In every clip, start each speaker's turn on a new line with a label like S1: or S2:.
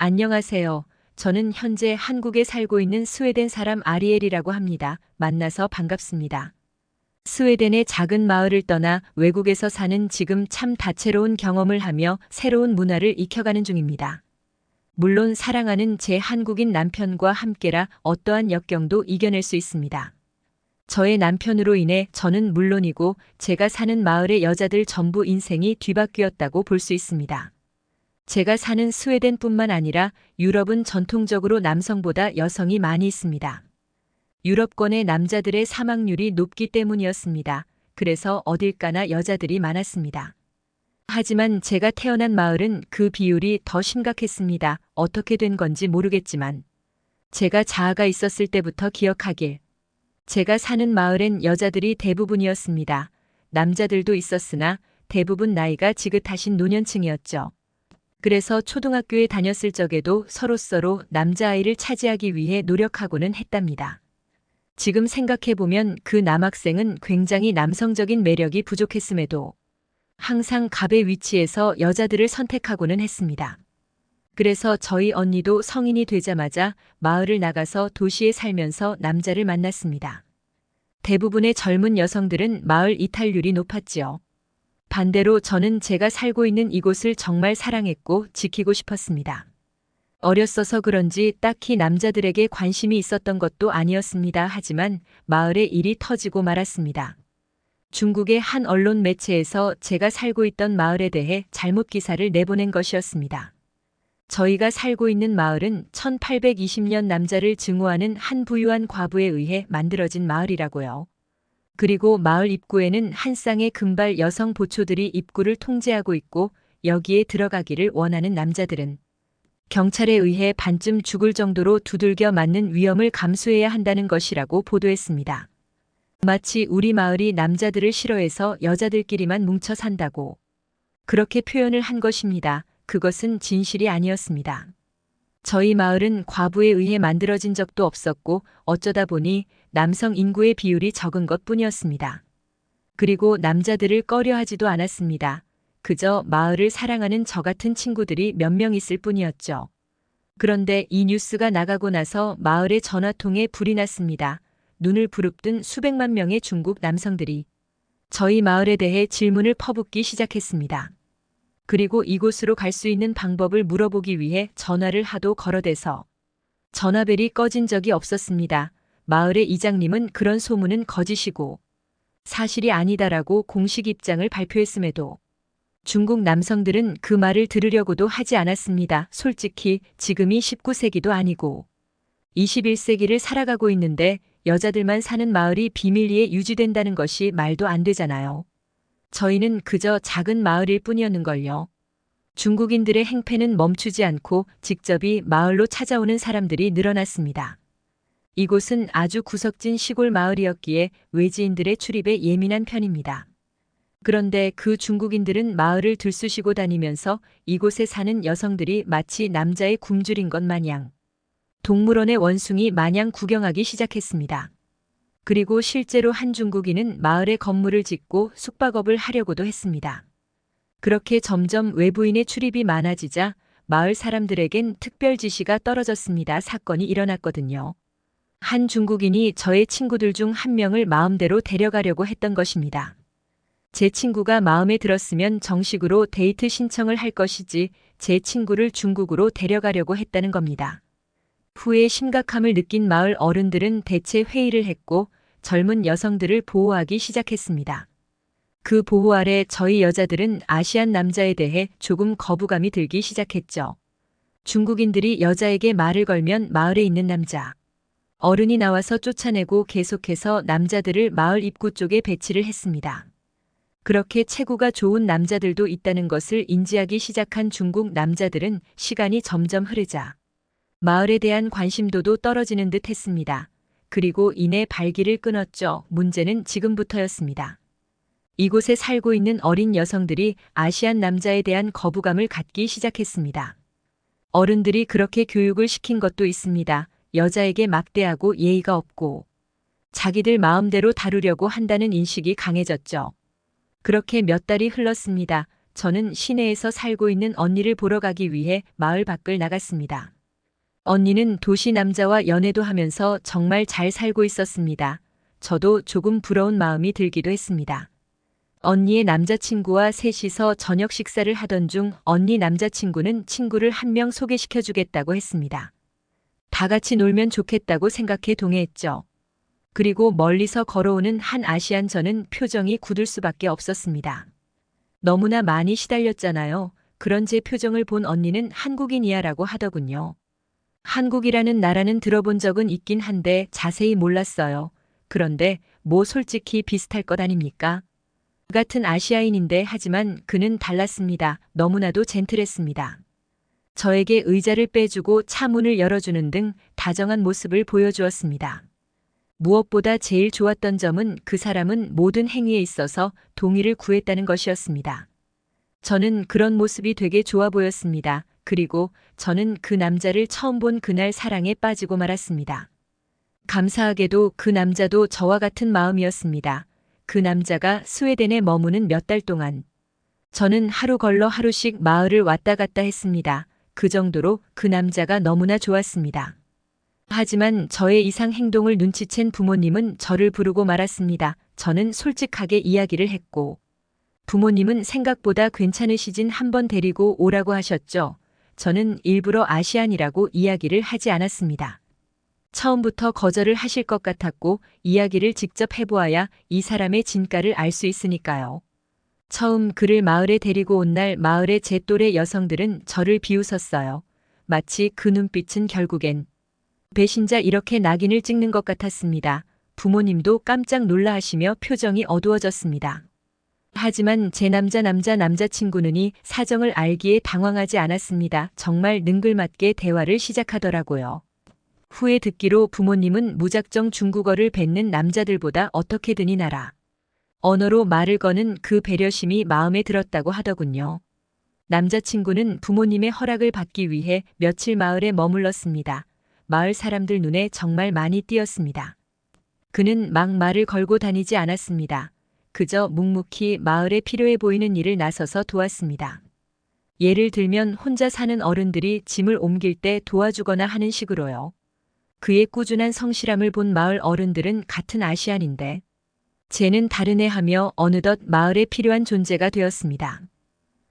S1: 안녕하세요. 저는 현재 한국에 살고 있는 스웨덴 사람 아리엘이라고 합니다. 만나서 반갑습니다. 스웨덴의 작은 마을을 떠나 외국에서 사는 지금 참 다채로운 경험을 하며 새로운 문화를 익혀가는 중입니다. 물론 사랑하는 제 한국인 남편과 함께라 어떠한 역경도 이겨낼 수 있습니다. 저의 남편으로 인해 저는 물론이고 제가 사는 마을의 여자들 전부 인생이 뒤바뀌었다고 볼 수 있습니다. 제가 사는 스웨덴뿐만 아니라 유럽은 전통적으로 남성보다 여성이 많이 있습니다. 유럽권의 남자들의 사망률이 높기 때문이었습니다. 그래서 어딜 가나 여자들이 많았습니다. 하지만 제가 태어난 마을은 그 비율이 더 심각했습니다. 어떻게 된 건지 모르겠지만 제가 자아가 있었을 때부터 기억하길. 제가 사는 마을엔 여자들이 대부분이었습니다. 남자들도 있었으나 대부분 나이가 지긋하신 노년층이었죠. 그래서 초등학교에 다녔을 적에도 서로서로 남자아이를 차지하기 위해 노력하고는 했답니다. 지금 생각해보면 그 남학생은 굉장히 남성적인 매력이 부족했음에도 항상 갑의 위치에서 여자들을 선택하고는 했습니다. 그래서 저희 언니도 성인이 되자마자 마을을 나가서 도시에 살면서 남자를 만났습니다. 대부분의 젊은 여성들은 마을 이탈률이 높았지요. 반대로 저는 제가 살고 있는 이곳을 정말 사랑했고 지키고 싶었습니다. 어렸어서 그런지 딱히 남자들에게 관심이 있었던 것도 아니었습니다. 하지만 마을에 일이 터지고 말았습니다. 중국의 한 언론 매체에서 제가 살고 있던 마을에 대해 잘못 기사를 내보낸 것이었습니다. 저희가 살고 있는 마을은 1820년 남자를 증오하는 한 부유한 과부에 의해 만들어진 마을이라고요. 그리고 마을 입구에는 한 쌍의 금발 여성 보초들이 입구를 통제하고 있고 여기에 들어가기를 원하는 남자들은 경찰에 의해 반쯤 죽을 정도로 두들겨 맞는 위험을 감수해야 한다는 것이라고 보도했습니다. 마치 우리 마을이 남자들을 싫어해서 여자들끼리만 뭉쳐 산다고 그렇게 표현을 한 것입니다. 그것은 진실이 아니었습니다. 저희 마을은 과부에 의해 만들어진 적도 없었고 어쩌다 보니 남성 인구의 비율이 적은 것뿐이었습니다. 그리고 남자들을 꺼려하지도 않았습니다. 그저 마을을 사랑하는 저 같은 친구들이 몇 명 있을 뿐이었죠. 그런데 이 뉴스가 나가고 나서 마을의 전화통에 불이 났습니다. 눈을 부릅뜬 수백만 명의 중국 남성들이 저희 마을에 대해 질문을 퍼붓기 시작했습니다. 그리고 이곳으로 갈 수 있는 방법을 물어보기 위해 전화를 하도 걸어대서 전화벨이 꺼진 적이 없었습니다. 마을의 이장님은 그런 소문은 거짓이고 사실이 아니다라고 공식 입장을 발표했음에도 중국 남성들은 그 말을 들으려고도 하지 않았습니다. 솔직히 지금이 19세기도 아니고 21세기를 살아가고 있는데 여자들만 사는 마을이 비밀리에 유지된다는 것이 말도 안 되잖아요. 저희는 그저 작은 마을일 뿐이었는걸요. 중국인들의 행패는 멈추지 않고 직접이 마을로 찾아오는 사람들이 늘어났습니다. 이곳은 아주 구석진 시골 마을이었기에 외지인들의 출입에 예민한 편입니다. 그런데 그 중국인들은 마을을 들쑤시고 다니면서 이곳에 사는 여성들이 마치 남자의 굶주린 것 마냥 동물원의 원숭이 마냥 구경하기 시작했습니다. 그리고 실제로 한 중국인은 마을에 건물을 짓고 숙박업을 하려고도 했습니다. 그렇게 점점 외부인의 출입이 많아지자 마을 사람들에겐 특별 지시가 떨어졌습니다. 사건이 일어났거든요. 한 중국인이 저의 친구들 중 한 명을 마음대로 데려가려고 했던 것입니다. 제 친구가 마음에 들었으면 정식으로 데이트 신청을 할 것이지 제 친구를 중국으로 데려가려고 했다는 겁니다. 후에 심각함을 느낀 마을 어른들은 대체 회의를 했고 젊은 여성들을 보호하기 시작했습니다. 그 보호 아래 저희 여자들은 아시안 남자에 대해 조금 거부감이 들기 시작했죠. 중국인들이 여자에게 말을 걸면 마을에 있는 남자 어른이 나와서 쫓아내고 계속해서 남자들을 마을 입구 쪽에 배치를 했습니다. 그렇게 체구가 좋은 남자들도 있다는 것을 인지하기 시작한 중국 남자들은 시간이 점점 흐르자 마을에 대한 관심도도 떨어지는 듯 했습니다. 그리고 이내 발길을 끊었죠. 문제는 지금부터였습니다. 이곳에 살고 있는 어린 여성들이 아시안 남자에 대한 거부감을 갖기 시작했습니다. 어른들이 그렇게 교육을 시킨 것도 있습니다. 여자에게 막대하고 예의가 없고 자기들 마음대로 다루려고 한다는 인식이 강해졌죠. 그렇게 몇 달이 흘렀습니다. 저는 시내에서 살고 있는 언니를 보러 가기 위해 마을 밖을 나갔습니다. 언니는 도시 남자와 연애도 하면서 정말 잘 살고 있었습니다. 저도 조금 부러운 마음이 들기도 했습니다. 언니의 남자친구와 셋이서 저녁 식사를 하던 중 언니 남자친구는 친구를 한 명 소개시켜 주겠다고 했습니다. 다 같이 놀면 좋겠다고 생각해 동의했죠. 그리고 멀리서 걸어오는 한 아시안 저는 표정이 굳을 수밖에 없었습니다. 너무나 많이 시달렸잖아요. 그런 제 표정을 본 언니는 한국인이야라고 하더군요. 한국이라는 나라는 들어본 적은 있긴 한데 자세히 몰랐어요. 그런데 뭐 솔직히 비슷할 것 아닙니까? 같은 아시아인인데 하지만 그는 달랐습니다. 너무나도 젠틀했습니다. 저에게 의자를 빼주고 차 문을 열어주는 등 다정한 모습을 보여주었습니다. 무엇보다 제일 좋았던 점은 그 사람은 모든 행위에 있어서 동의를 구했다는 것이었습니다. 저는 그런 모습이 되게 좋아 보였습니다. 그리고 저는 그 남자를 처음 본 그날 사랑에 빠지고 말았습니다. 감사하게도 그 남자도 저와 같은 마음이었습니다. 그 남자가 스웨덴에 머무는 몇 달 동안 저는 하루 걸러 하루씩 마을을 왔다 갔다 했습니다. 그 정도로 그 남자가 너무나 좋았습니다. 하지만 저의 이상 행동을 눈치챈 부모님은 저를 부르고 말았습니다. 저는 솔직하게 이야기를 했고 부모님은 생각보다 괜찮으시진 한번 데리고 오라고 하셨죠. 저는 일부러 아시안이라고 이야기를 하지 않았습니다. 처음부터 거절을 하실 것 같았고 이야기를 직접 해보아야 이 사람의 진가를 알 수 있으니까요. 처음 그를 마을에 데리고 온 날 마을의 제 또래 여성들은 저를 비웃었어요. 마치 그 눈빛은 결국엔 배신자 이렇게 낙인을 찍는 것 같았습니다. 부모님도 깜짝 놀라하시며 표정이 어두워졌습니다. 하지만 제 남자친구는이 사정을 알기에 당황하지 않았습니다. 정말 능글맞게 대화를 시작하더라고요. 후에 듣기로 부모님은 무작정 중국어를 뱉는 남자들보다 어떻게든지 나라 언어로 말을 거는 그 배려심이 마음에 들었다고 하더군요. 남자친구는 부모님의 허락을 받기 위해 며칠 마을에 머물렀습니다. 마을 사람들 눈에 정말 많이 띄었습니다. 그는 막 말을 걸고 다니지 않았습니다. 그저 묵묵히 마을에 필요해 보이는 일을 나서서 도왔습니다. 예를 들면 혼자 사는 어른들이 짐을 옮길 때 도와주거나 하는 식으로요. 그의 꾸준한 성실함을 본 마을 어른들은 같은 아시안인데 쟤는 다른 애 하며 어느덧 마을에 필요한 존재가 되었습니다.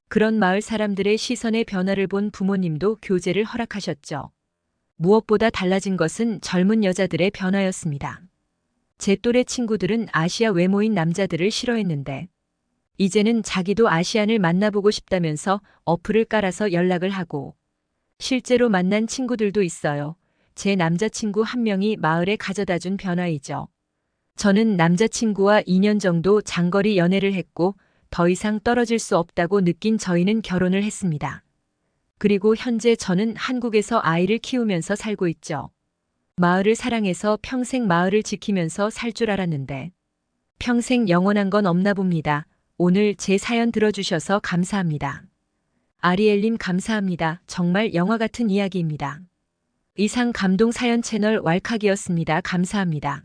S1: 그런 마을 사람들의 시선의 변화를 본 부모님도 교제를 허락하셨죠. 무엇보다 달라진 것은 젊은 여자들의 변화였습니다. 제 또래 친구들은 아시아 외모인 남자들을 싫어했는데 이제는 자기도 아시안을 만나보고 싶다면서 어플을 깔아서 연락을 하고 실제로 만난 친구들도 있어요. 제 남자친구 한 명이 마을에 가져다준 변화이죠. 저는 남자친구와 2년 정도 장거리 연애를 했고 더 이상 떨어질 수 없다고 느낀 저희는 결혼을 했습니다. 그리고 현재 저는 한국에서 아이를 키우면서 살고 있죠. 마을을 사랑해서 평생 마을을 지키면서 살 줄 알았는데 평생 영원한 건 없나 봅니다. 오늘 제 사연 들어주셔서 감사합니다. 아리엘님 감사합니다. 정말 영화 같은 이야기입니다. 이상 감동 사연 채널 왈칵이었습니다. 감사합니다.